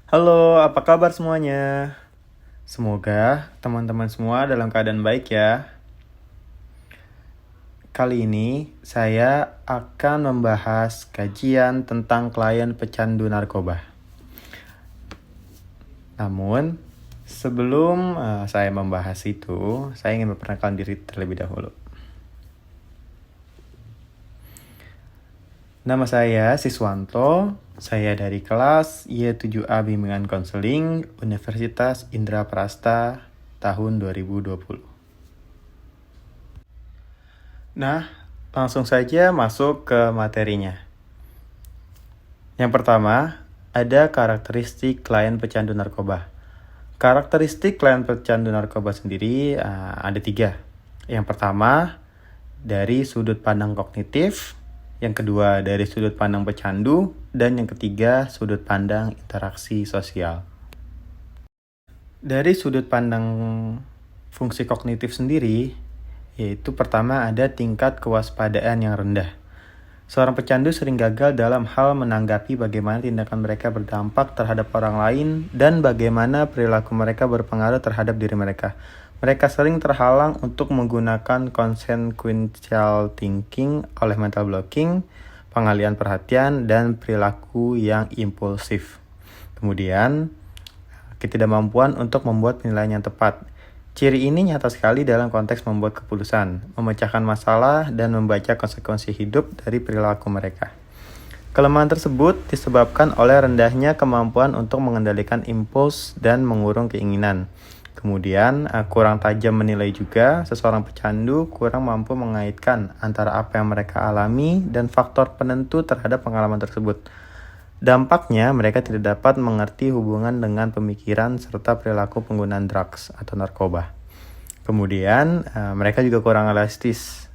Halo, apa kabar semuanya? Semoga teman-teman semua dalam keadaan baik ya. Kali ini saya akan membahas kajian tentang klien pecandu narkoba. Namun, sebelum saya membahas itu, saya ingin memperkenalkan diri terlebih dahulu. Nama saya Siswanto, saya dari kelas Y7A Bimbingan Konseling Universitas Indraprasta tahun 2020. Nah, langsung saja masuk ke materinya. Yang pertama, ada karakteristik klien pecandu narkoba. Karakteristik klien pecandu narkoba sendiri ada 3. Yang pertama, dari sudut pandang kognitif. Yang kedua, dari sudut pandang pecandu. Dan yang ketiga, sudut pandang interaksi sosial. Dari sudut pandang fungsi kognitif sendiri, yaitu pertama ada tingkat kewaspadaan yang rendah. Seorang pecandu sering gagal dalam hal menanggapi bagaimana tindakan mereka berdampak terhadap orang lain dan bagaimana perilaku mereka berpengaruh terhadap diri mereka. Mereka sering terhalang untuk menggunakan consequential thinking oleh mental blocking, pengalihan perhatian, dan perilaku yang impulsif. Kemudian, ketidakmampuan untuk membuat penilaian yang tepat. Ciri ini nyata sekali dalam konteks membuat keputusan, memecahkan masalah, dan membaca konsekuensi hidup dari perilaku mereka. Kelemahan tersebut disebabkan oleh rendahnya kemampuan untuk mengendalikan impuls dan mengurung keinginan. Kemudian, kurang tajam menilai juga, seseorang pecandu kurang mampu mengaitkan antara apa yang mereka alami dan faktor penentu terhadap pengalaman tersebut. Dampaknya, mereka tidak dapat mengerti hubungan dengan pemikiran serta perilaku penggunaan drugs atau narkoba. Kemudian, mereka juga kurang elastis.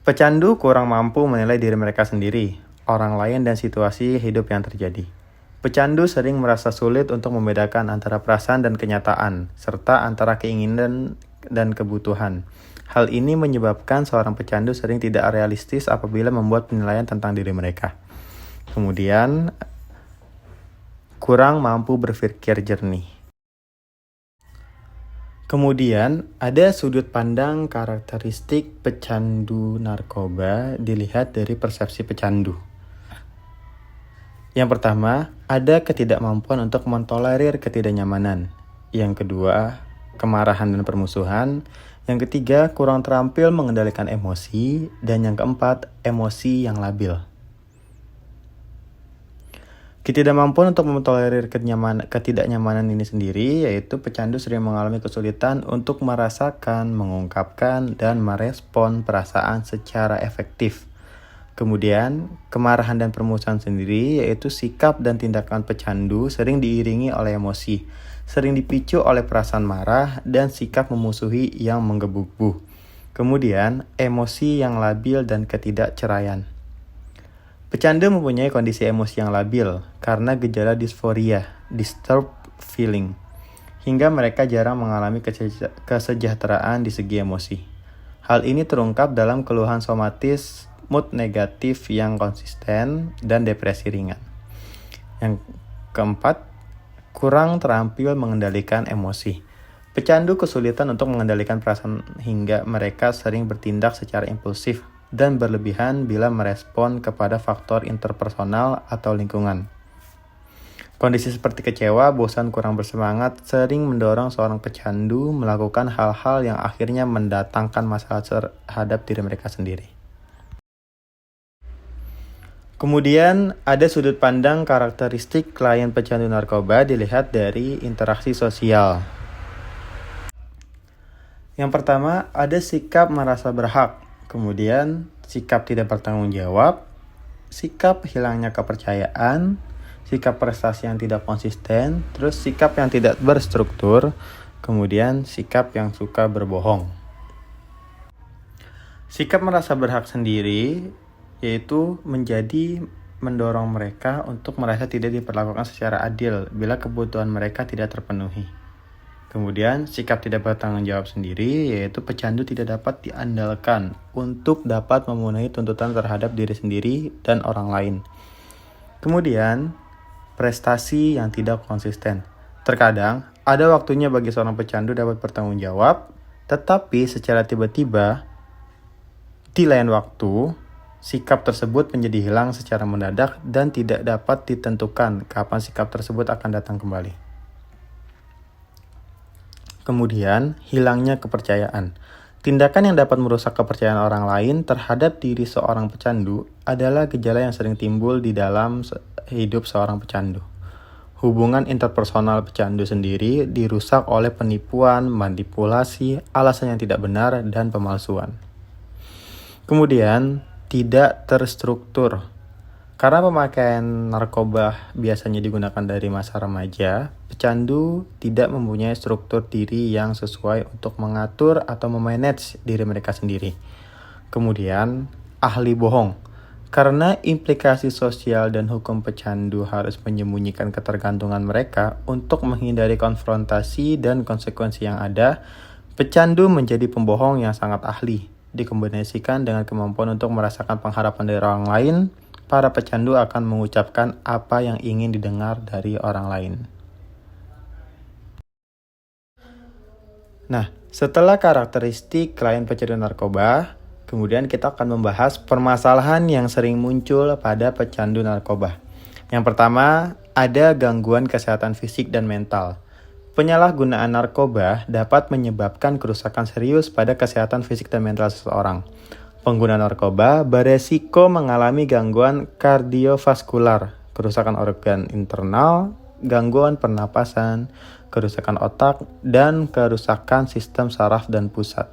Pecandu kurang mampu menilai diri mereka sendiri, orang lain, dan situasi hidup yang terjadi. Pecandu sering merasa sulit untuk membedakan antara perasaan dan kenyataan, serta antara keinginan dan kebutuhan. Hal ini menyebabkan seorang pecandu sering tidak realistis apabila membuat penilaian tentang diri mereka. Kemudian, kurang mampu berpikir jernih. Kemudian, ada sudut pandang karakteristik pecandu narkoba dilihat dari persepsi pecandu. Yang pertama, ada ketidakmampuan untuk mentolerir ketidaknyamanan. Yang kedua, kemarahan dan permusuhan. Yang ketiga, kurang terampil mengendalikan emosi. Dan yang keempat, emosi yang labil. Ketidakmampuan untuk mentolerir ketidaknyamanan ini sendiri, yaitu pecandu sering mengalami kesulitan untuk merasakan, mengungkapkan, dan merespon perasaan secara efektif. Kemudian, kemarahan dan permusuhan sendiri, yaitu sikap dan tindakan pecandu sering diiringi oleh emosi, sering dipicu oleh perasaan marah dan sikap memusuhi yang menggebu-gebu. Kemudian, emosi yang labil dan ketidakceraian. Pecandu mempunyai kondisi emosi yang labil karena gejala disforia, disturbed feeling, hingga mereka jarang mengalami kesejahteraan di segi emosi. Hal ini terungkap dalam keluhan somatis, mood negatif yang konsisten, dan depresi ringan. Yang keempat, kurang terampil mengendalikan emosi. Pecandu kesulitan untuk mengendalikan perasaan hingga mereka sering bertindak secara impulsif dan berlebihan bila merespon kepada faktor interpersonal atau lingkungan. Kondisi seperti kecewa, bosan, kurang bersemangat sering mendorong seorang pecandu melakukan hal-hal yang akhirnya mendatangkan masalah terhadap diri mereka sendiri. Kemudian ada sudut pandang karakteristik klien pecandu narkoba dilihat dari interaksi sosial. Yang pertama, ada sikap merasa berhak, kemudian sikap tidak bertanggung jawab, sikap hilangnya kepercayaan, sikap prestasi yang tidak konsisten, terus sikap yang tidak berstruktur, kemudian sikap yang suka berbohong. Sikap merasa berhak sendiri yaitu menjadi mendorong mereka untuk merasa tidak diperlakukan secara adil bila kebutuhan mereka tidak terpenuhi. Kemudian, sikap tidak bertanggung jawab sendiri yaitu pecandu tidak dapat diandalkan untuk dapat memenuhi tuntutan terhadap diri sendiri dan orang lain. Kemudian, prestasi yang tidak konsisten. Terkadang, ada waktunya bagi seorang pecandu dapat bertanggung jawab, tetapi secara tiba-tiba, di lain waktu, sikap tersebut menjadi hilang secara mendadak dan tidak dapat ditentukan kapan sikap tersebut akan datang kembali. Kemudian, hilangnya kepercayaan. Tindakan yang dapat merusak kepercayaan orang lain terhadap diri seorang pecandu adalah gejala yang sering timbul di dalam hidup seorang pecandu. Hubungan interpersonal pecandu sendiri dirusak oleh penipuan, manipulasi, alasan yang tidak benar, dan pemalsuan. Kemudian, tidak terstruktur. Karena pemakaian narkoba biasanya digunakan dari masa remaja, pecandu tidak mempunyai struktur diri yang sesuai untuk mengatur atau memanage diri mereka sendiri. Kemudian, ahli bohong. Karena implikasi sosial dan hukum pecandu harus menyembunyikan ketergantungan mereka untuk menghindari konfrontasi dan konsekuensi yang ada, pecandu menjadi pembohong yang sangat ahli. Dikombinasikan dengan kemampuan untuk merasakan pengharapan dari orang lain, para pecandu akan mengucapkan apa yang ingin didengar dari orang lain. Nah, setelah karakteristik klien pecandu narkoba, kemudian kita akan membahas permasalahan yang sering muncul pada pecandu narkoba. Yang pertama, ada gangguan kesehatan fisik dan mental. Penyalahgunaan narkoba dapat menyebabkan kerusakan serius pada kesehatan fisik dan mental seseorang. Pengguna narkoba beresiko mengalami gangguan kardiovaskular, kerusakan organ internal, gangguan pernapasan, kerusakan otak, dan kerusakan sistem saraf dan pusat.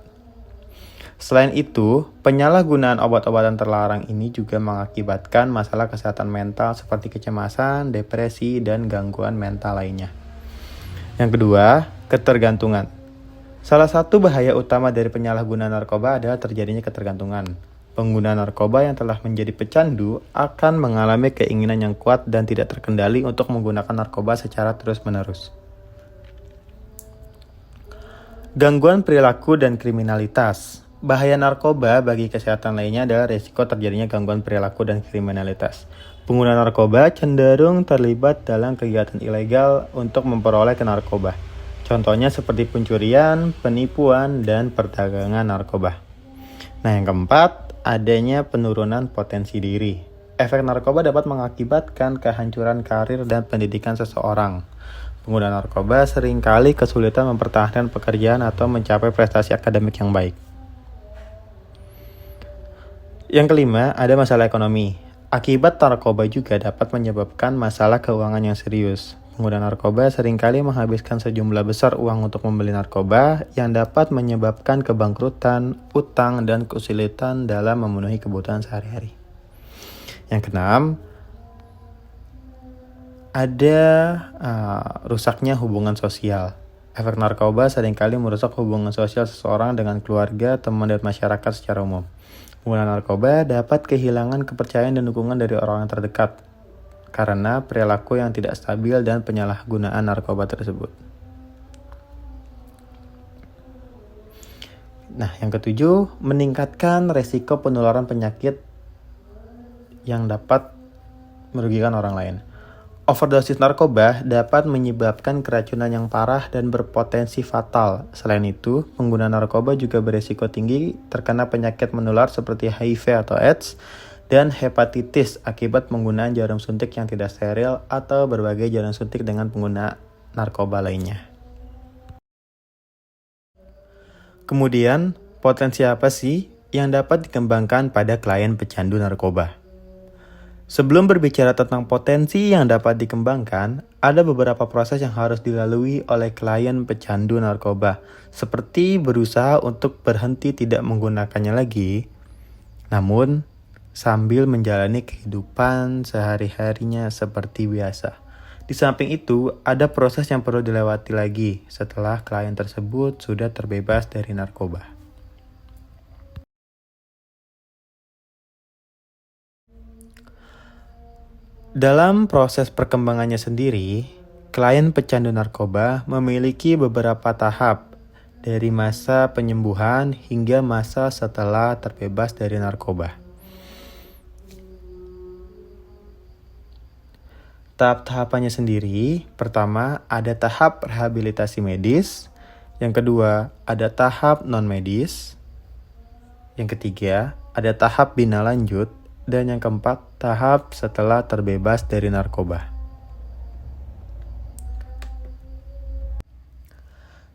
Selain itu, penyalahgunaan obat-obatan terlarang ini juga mengakibatkan masalah kesehatan mental seperti kecemasan, depresi, dan gangguan mental lainnya. Yang kedua, ketergantungan. Salah satu bahaya utama dari penyalahgunaan narkoba adalah terjadinya ketergantungan. Pengguna narkoba yang telah menjadi pecandu akan mengalami keinginan yang kuat dan tidak terkendali untuk menggunakan narkoba secara terus-menerus. Gangguan perilaku dan kriminalitas. Bahaya narkoba bagi kesehatan lainnya adalah risiko terjadinya gangguan perilaku dan kriminalitas. Pengguna narkoba cenderung terlibat dalam kegiatan ilegal untuk memperoleh narkoba. Contohnya seperti pencurian, penipuan, dan perdagangan narkoba. Nah, yang keempat, adanya penurunan potensi diri. Efek narkoba dapat mengakibatkan kehancuran karir dan pendidikan seseorang. Pengguna narkoba seringkali kesulitan mempertahankan pekerjaan atau mencapai prestasi akademik yang baik. Yang kelima, ada masalah ekonomi. Akibat narkoba juga dapat menyebabkan masalah keuangan yang serius. Pengguna narkoba seringkali menghabiskan sejumlah besar uang untuk membeli narkoba yang dapat menyebabkan kebangkrutan, utang, dan kesulitan dalam memenuhi kebutuhan sehari-hari. Yang keenam, ada rusaknya hubungan sosial. Efek narkoba seringkali merusak hubungan sosial seseorang dengan keluarga, teman, dan masyarakat secara umum. Pengguna narkoba dapat kehilangan kepercayaan dan dukungan dari orang terdekat karena perilaku yang tidak stabil dan penyalahgunaan narkoba tersebut. Nah, yang ketujuh, meningkatkan resiko penularan penyakit yang dapat merugikan orang lain. Overdosis narkoba dapat menyebabkan keracunan yang parah dan berpotensi fatal. Selain itu, pengguna narkoba juga berisiko tinggi terkena penyakit menular seperti HIV atau AIDS dan hepatitis akibat penggunaan jarum suntik yang tidak steril atau berbagai jarum suntik dengan pengguna narkoba lainnya. Kemudian, potensi apa sih yang dapat dikembangkan pada klien pecandu narkoba? Sebelum berbicara tentang potensi yang dapat dikembangkan, ada beberapa proses yang harus dilalui oleh klien pecandu narkoba, seperti berusaha untuk berhenti tidak menggunakannya lagi, namun sambil menjalani kehidupan sehari-harinya seperti biasa. Di samping itu, ada proses yang perlu dilewati lagi setelah klien tersebut sudah terbebas dari narkoba. Dalam proses perkembangannya sendiri, klien pecandu narkoba memiliki beberapa tahap dari masa penyembuhan hingga masa setelah terbebas dari narkoba. Tahap-tahapannya sendiri, pertama ada tahap rehabilitasi medis, yang kedua ada tahap non-medis, yang ketiga ada tahap bina lanjut, dan yang keempat tahap setelah terbebas dari narkoba.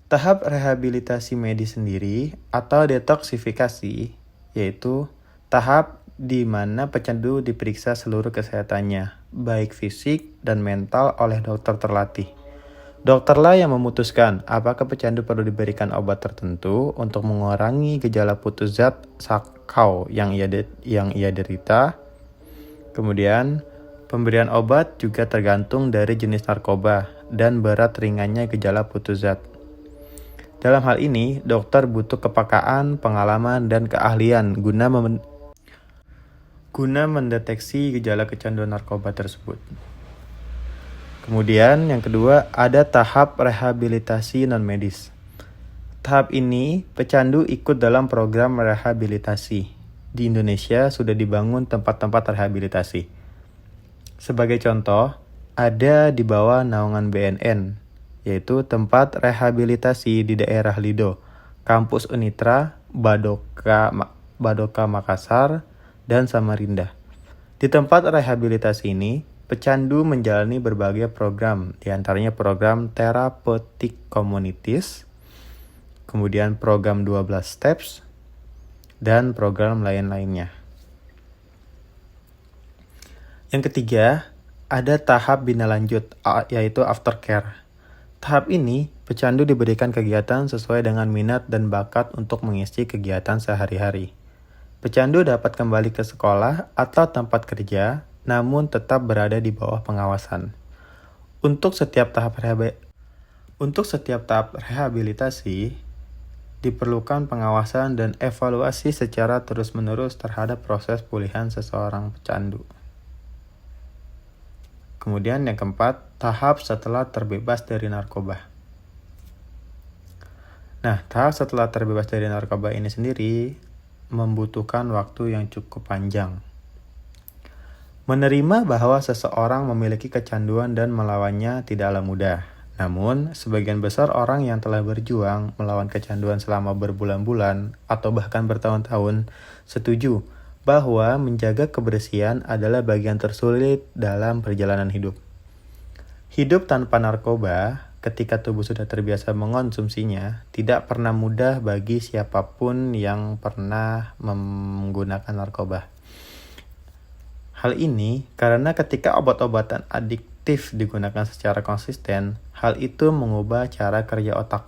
Tahap rehabilitasi medis sendiri atau detoksifikasi, yaitu tahap di mana pecandu diperiksa seluruh kesehatannya, baik fisik dan mental oleh dokter terlatih. Dokterlah yang memutuskan apakah pecandu perlu diberikan obat tertentu untuk mengurangi gejala putus zat sakau yang ia derita. Kemudian, pemberian obat juga tergantung dari jenis narkoba dan berat ringannya gejala putus zat. Dalam hal ini, dokter butuh kepekaan, pengalaman, dan keahlian guna mendeteksi gejala kecanduan narkoba tersebut. Kemudian yang kedua ada tahap rehabilitasi non-medis. Tahap ini pecandu ikut dalam program rehabilitasi. Di Indonesia sudah dibangun tempat-tempat rehabilitasi. Sebagai contoh, ada di bawah naungan BNN, yaitu tempat rehabilitasi di daerah Lido, Kampus Unitra, Badoka Makassar, dan Samarinda. Di tempat rehabilitasi ini, pecandu menjalani berbagai program, diantaranya program Therapeutic Communities, kemudian program 12 Steps, dan program lain-lainnya. Yang ketiga, ada tahap bina lanjut, yaitu aftercare. Tahap ini, pecandu diberikan kegiatan sesuai dengan minat dan bakat untuk mengisi kegiatan sehari-hari. Pecandu dapat kembali ke sekolah atau tempat kerja, namun tetap berada di bawah pengawasan. Untuk setiap tahap rehabilitasi, diperlukan pengawasan dan evaluasi secara terus-menerus terhadap proses pemulihan seseorang pecandu. Kemudian yang keempat, tahap setelah terbebas dari narkoba. Nah, tahap setelah terbebas dari narkoba ini sendiri membutuhkan waktu yang cukup panjang. Menerima bahwa seseorang memiliki kecanduan dan melawannya tidaklah mudah. Namun, sebagian besar orang yang telah berjuang melawan kecanduan selama berbulan-bulan atau bahkan bertahun-tahun setuju bahwa menjaga kebersihan adalah bagian tersulit dalam perjalanan hidup. Hidup tanpa narkoba, ketika tubuh sudah terbiasa mengonsumsinya, tidak pernah mudah bagi siapapun yang pernah menggunakan narkoba. Hal ini karena ketika obat-obatan adiktif digunakan secara konsisten, hal itu mengubah cara kerja otak.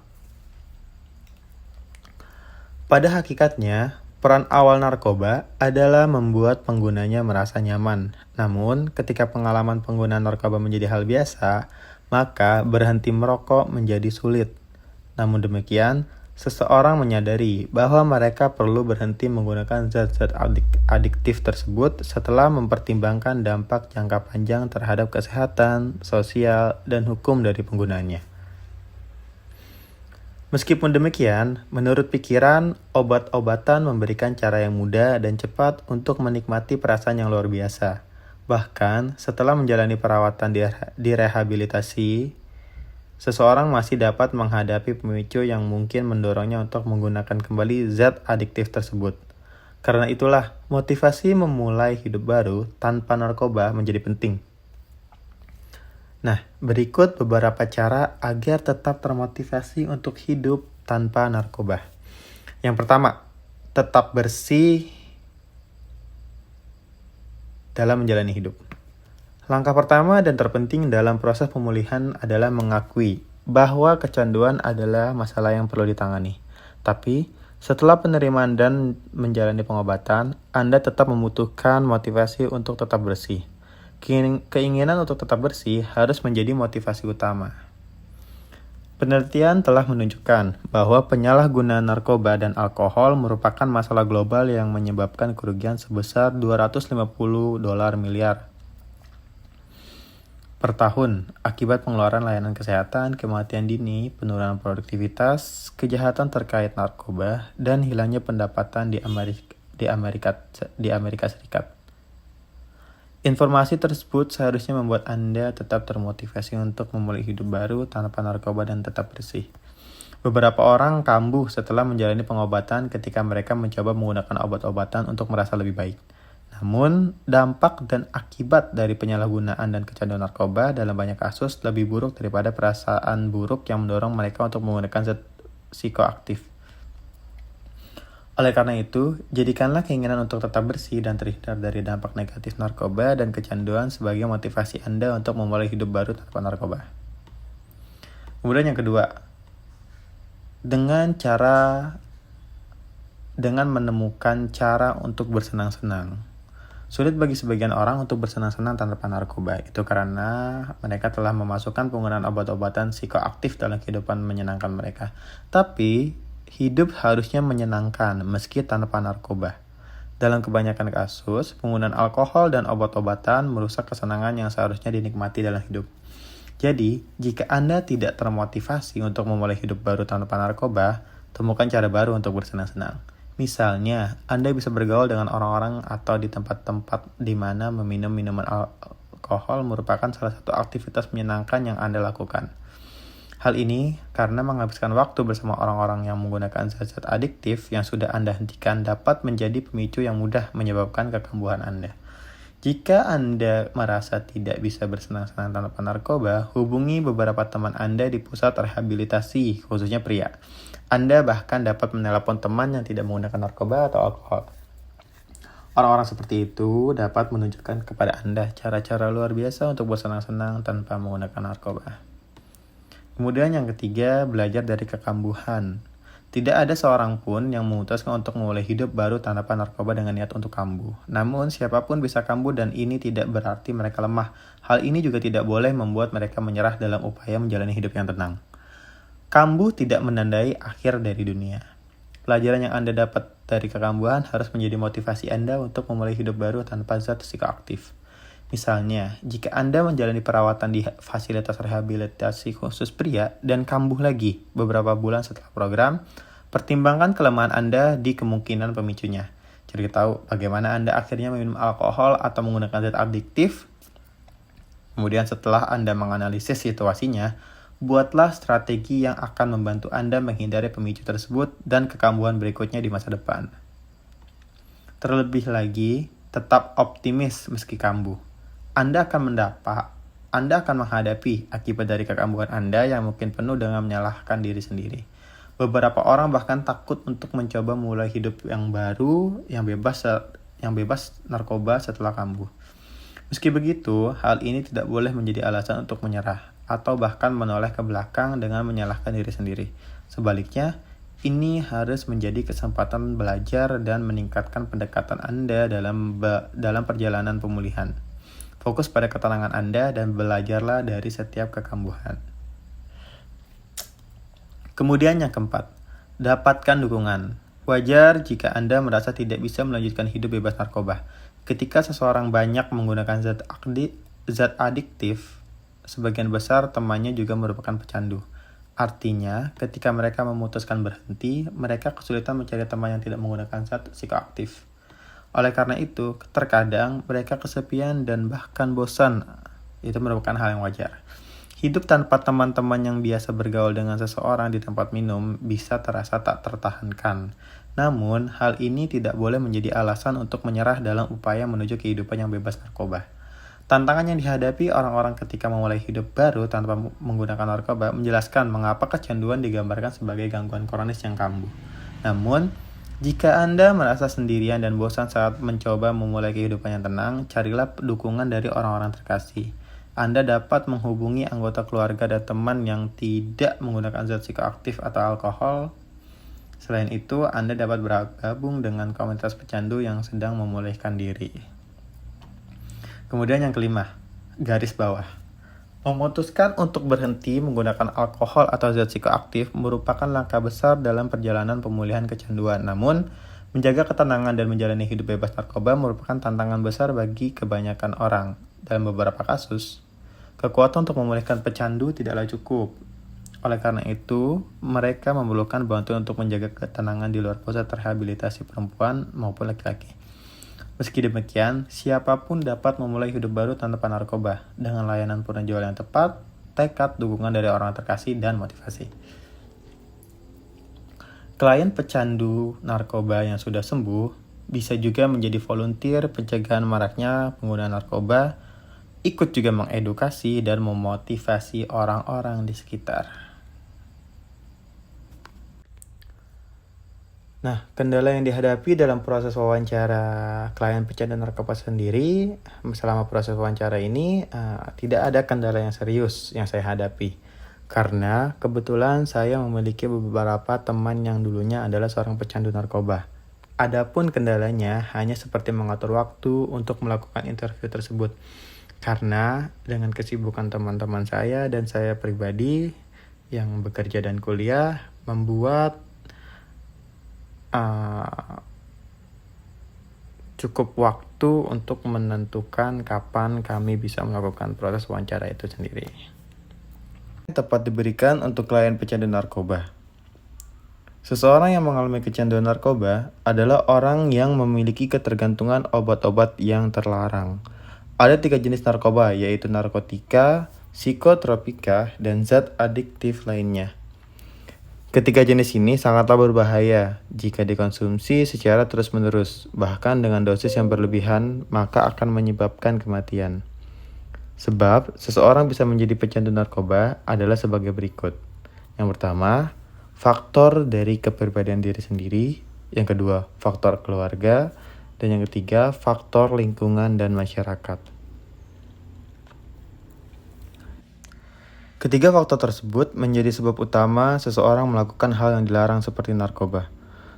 Pada hakikatnya, peran awal narkoba adalah membuat penggunanya merasa nyaman. Namun, ketika pengalaman pengguna narkoba menjadi hal biasa, maka berhenti merokok menjadi sulit. Namun demikian, seseorang menyadari bahwa mereka perlu berhenti menggunakan zat-zat adiktif tersebut setelah mempertimbangkan dampak jangka panjang terhadap kesehatan, sosial, dan hukum dari penggunanya. Meskipun demikian, menurut pikiran, obat-obatan memberikan cara yang mudah dan cepat untuk menikmati perasaan yang luar biasa. Bahkan, setelah menjalani perawatan di rehabilitasi, seseorang masih dapat menghadapi pemicu yang mungkin mendorongnya untuk menggunakan kembali zat adiktif tersebut. Karena itulah, motivasi memulai hidup baru tanpa narkoba menjadi penting. Nah, berikut beberapa cara agar tetap termotivasi untuk hidup tanpa narkoba. Yang pertama, tetap bersih dalam menjalani hidup. Langkah pertama dan terpenting dalam proses pemulihan adalah mengakui bahwa kecanduan adalah masalah yang perlu ditangani. Tapi, setelah penerimaan dan menjalani pengobatan, Anda tetap membutuhkan motivasi untuk tetap bersih. Keinginan untuk tetap bersih harus menjadi motivasi utama. Penelitian telah menunjukkan bahwa penyalahgunaan narkoba dan alkohol merupakan masalah global yang menyebabkan kerugian sebesar 250 dolar miliar per tahun akibat pengeluaran layanan kesehatan, kematian dini, penurunan produktivitas, kejahatan terkait narkoba, dan hilangnya pendapatan di Amerika Serikat. Informasi tersebut seharusnya membuat Anda tetap termotivasi untuk memulai hidup baru tanpa narkoba dan tetap bersih. Beberapa orang kambuh setelah menjalani pengobatan ketika mereka mencoba menggunakan obat-obatan untuk merasa lebih baik. Namun, dampak dan akibat dari penyalahgunaan dan kecanduan narkoba dalam banyak kasus lebih buruk daripada perasaan buruk yang mendorong mereka untuk menggunakan zat psikoaktif. Oleh karena itu, jadikanlah keinginan untuk tetap bersih dan terhindar dari dampak negatif narkoba dan kecanduan sebagai motivasi Anda untuk memulai hidup baru tanpa narkoba. Kemudian yang kedua, dengan menemukan cara untuk bersenang-senang. Sulit bagi sebagian orang untuk bersenang-senang tanpa narkoba. Itu karena mereka telah memasukkan penggunaan obat-obatan psikoaktif dalam kehidupan menyenangkan mereka. Tapi, hidup harusnya menyenangkan meski tanpa narkoba. Dalam kebanyakan kasus, penggunaan alkohol dan obat-obatan merusak kesenangan yang seharusnya dinikmati dalam hidup. Jadi, jika Anda tidak termotivasi untuk memulai hidup baru tanpa narkoba, temukan cara baru untuk bersenang-senang. Misalnya, Anda bisa bergaul dengan orang-orang atau di tempat-tempat di mana meminum minuman alkohol merupakan salah satu aktivitas menyenangkan yang Anda lakukan. Hal ini karena menghabiskan waktu bersama orang-orang yang menggunakan zat-zat adiktif yang sudah Anda hentikan dapat menjadi pemicu yang mudah menyebabkan kekambuhan Anda. Jika Anda merasa tidak bisa bersenang-senang tanpa narkoba, hubungi beberapa teman Anda di pusat rehabilitasi, khususnya pria. Anda bahkan dapat menelepon teman yang tidak menggunakan narkoba atau alkohol. Orang-orang seperti itu dapat menunjukkan kepada Anda cara-cara luar biasa untuk bersenang-senang tanpa menggunakan narkoba. Kemudian yang ketiga, belajar dari kekambuhan. Tidak ada seorang pun yang memutuskan untuk memulai hidup baru tanpa narkoba dengan niat untuk kambuh. Namun, siapapun bisa kambuh dan ini tidak berarti mereka lemah. Hal ini juga tidak boleh membuat mereka menyerah dalam upaya menjalani hidup yang tenang. Kambuh tidak menandai akhir dari dunia. Pelajaran yang Anda dapat dari kekambuhan harus menjadi motivasi Anda untuk memulai hidup baru tanpa zat psikoaktif. Misalnya, jika Anda menjalani perawatan di fasilitas rehabilitasi khusus pria dan kambuh lagi beberapa bulan setelah program, pertimbangkan kelemahan Anda di kemungkinan pemicunya. Cari tahu bagaimana Anda akhirnya meminum alkohol atau menggunakan zat adiktif. Kemudian setelah Anda menganalisis situasinya, buatlah strategi yang akan membantu Anda menghindari pemicu tersebut dan kekambuhan berikutnya di masa depan. Terlebih lagi, tetap optimis meski kambuh. Anda akan menghadapi akibat dari kekambuhan Anda yang mungkin penuh dengan menyalahkan diri sendiri. Beberapa orang bahkan takut untuk mencoba mulai hidup yang baru, yang bebas narkoba setelah kambuh. Meski begitu, hal ini tidak boleh menjadi alasan untuk menyerah, atau bahkan menoleh ke belakang dengan menyalahkan diri sendiri. Sebaliknya, ini harus menjadi kesempatan belajar dan meningkatkan pendekatan Anda dalam perjalanan pemulihan. Fokus pada ketenangan Anda dan belajarlah dari setiap kekambuhan. Kemudian yang keempat, dapatkan dukungan. Wajar jika Anda merasa tidak bisa melanjutkan hidup bebas narkoba. Ketika seseorang banyak menggunakan zat adiktif, sebagian besar temannya juga merupakan pecandu. Artinya, ketika mereka memutuskan berhenti, mereka kesulitan mencari teman yang tidak menggunakan zat psikoaktif. Oleh karena itu, terkadang mereka kesepian dan bahkan bosan. Itu merupakan hal yang wajar. Hidup tanpa teman-teman yang biasa bergaul dengan seseorang di tempat minum bisa terasa tak tertahankan. Namun, hal ini tidak boleh menjadi alasan untuk menyerah dalam upaya menuju kehidupan yang bebas narkoba. Tantangan yang dihadapi orang-orang ketika memulai hidup baru tanpa menggunakan narkoba menjelaskan mengapa kecanduan digambarkan sebagai gangguan kronis yang kambuh. Namun, jika Anda merasa sendirian dan bosan saat mencoba memulai kehidupan yang tenang, carilah dukungan dari orang-orang terkasih. Anda dapat menghubungi anggota keluarga dan teman yang tidak menggunakan zat psikoaktif atau alkohol. Selain itu, Anda dapat bergabung dengan komunitas pecandu yang sedang memulihkan diri. Kemudian yang kelima, garis bawah. Memutuskan untuk berhenti menggunakan alkohol atau zat psikoaktif merupakan langkah besar dalam perjalanan pemulihan kecanduan. Namun, menjaga ketenangan dan menjalani hidup bebas narkoba merupakan tantangan besar bagi kebanyakan orang. Dalam beberapa kasus, kekuatan untuk memulihkan pecandu tidaklah cukup. Oleh karena itu, mereka memerlukan bantuan untuk menjaga ketenangan di luar pusat rehabilitasi perempuan maupun laki-laki. Meski demikian, siapapun dapat memulai hidup baru tanpa narkoba dengan layanan penjual yang tepat, tekad, dukungan dari orang terkasih, dan motivasi. Klien pecandu narkoba yang sudah sembuh bisa juga menjadi volunteer pencegahan maraknya penggunaan narkoba, ikut juga mengedukasi dan memotivasi orang-orang di sekitar. Nah, kendala yang dihadapi dalam proses wawancara klien pecandu narkoba sendiri, selama proses wawancara ini tidak ada kendala yang serius yang saya hadapi. Karena kebetulan saya memiliki beberapa teman yang dulunya adalah seorang pecandu narkoba. Adapun kendalanya hanya seperti mengatur waktu untuk melakukan interview tersebut. Karena dengan kesibukan teman-teman saya dan saya pribadi yang bekerja dan kuliah membuat cukup waktu untuk menentukan kapan kami bisa melakukan proses wawancara itu sendiri. Tepat diberikan untuk klien pecandu narkoba. Seseorang yang mengalami kecanduan narkoba adalah orang yang memiliki ketergantungan obat-obat yang terlarang. Ada 3 jenis narkoba, yaitu narkotika, psikotropika, dan zat adiktif lainnya. Ketiga jenis ini sangatlah berbahaya jika dikonsumsi secara terus-menerus, bahkan dengan dosis yang berlebihan, maka akan menyebabkan kematian. Sebab, seseorang bisa menjadi pecandu narkoba adalah sebagai berikut. Yang pertama, faktor dari kepribadian diri sendiri. Yang kedua, faktor keluarga. Dan yang ketiga, faktor lingkungan dan masyarakat. Ketiga faktor tersebut menjadi sebab utama seseorang melakukan hal yang dilarang seperti narkoba.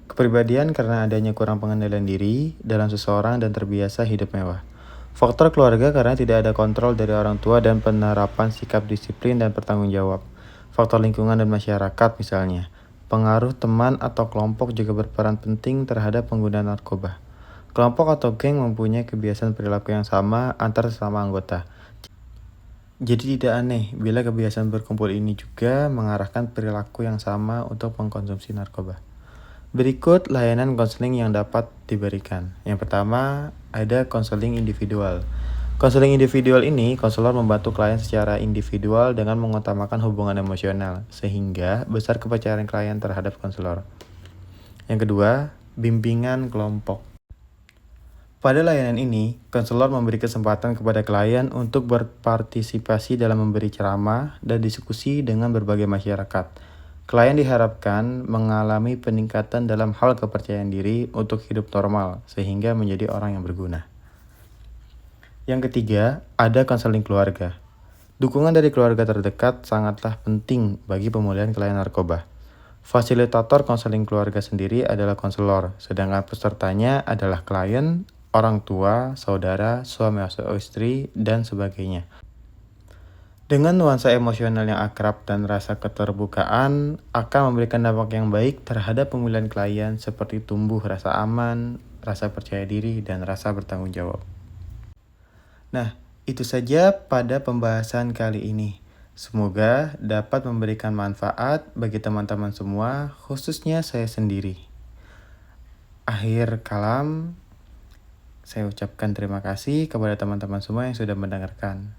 Kepribadian karena adanya kurang pengendalian diri dalam seseorang dan terbiasa hidup mewah. Faktor keluarga karena tidak ada kontrol dari orang tua dan penerapan sikap disiplin dan bertanggung jawab. Faktor lingkungan dan masyarakat misalnya. Pengaruh teman atau kelompok juga berperan penting terhadap pengguna narkoba. Kelompok atau geng mempunyai kebiasaan perilaku yang sama antar sesama anggota. Jadi tidak aneh bila kebiasaan berkumpul ini juga mengarahkan perilaku yang sama untuk mengkonsumsi narkoba. Berikut layanan konseling yang dapat diberikan. Yang pertama, ada konseling individual. Konseling individual ini, konselor membantu klien secara individual dengan mengutamakan hubungan emosional, sehingga besar kepercayaan klien terhadap konselor. Yang kedua, bimbingan kelompok. Pada layanan ini, konselor memberi kesempatan kepada klien untuk berpartisipasi dalam memberi ceramah dan diskusi dengan berbagai masyarakat. Klien diharapkan mengalami peningkatan dalam hal kepercayaan diri untuk hidup normal, sehingga menjadi orang yang berguna. Yang ketiga, ada konseling keluarga. Dukungan dari keluarga terdekat sangatlah penting bagi pemulihan klien narkoba. Fasilitator konseling keluarga sendiri adalah konselor, sedangkan pesertanya adalah klien, orang tua, saudara, suami atau istri, dan sebagainya. Dengan nuansa emosional yang akrab dan rasa keterbukaan akan memberikan dampak yang baik terhadap pemulihan klien seperti tumbuh rasa aman, rasa percaya diri, dan rasa bertanggung jawab. Nah, itu saja pada pembahasan kali ini. Semoga dapat memberikan manfaat bagi teman-teman semua, khususnya saya sendiri. Akhir kalam, saya ucapkan terima kasih kepada teman-teman semua yang sudah mendengarkan.